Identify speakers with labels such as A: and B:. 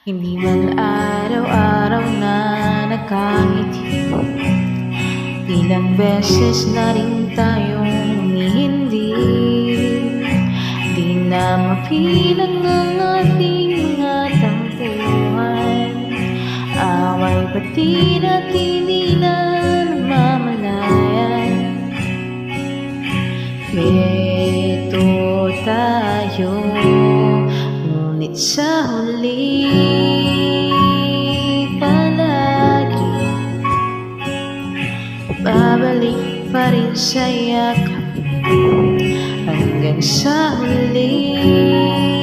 A: Hindi man araw-araw na nakangiti, ilang beses na rin tayong humihindi. Di na mapilang ang ating tampuhan, away pati na't hindi na namamalayan. Ito tayo, ngunit sa huli palagi babalik pa rin sa yakap hanggang sa huli.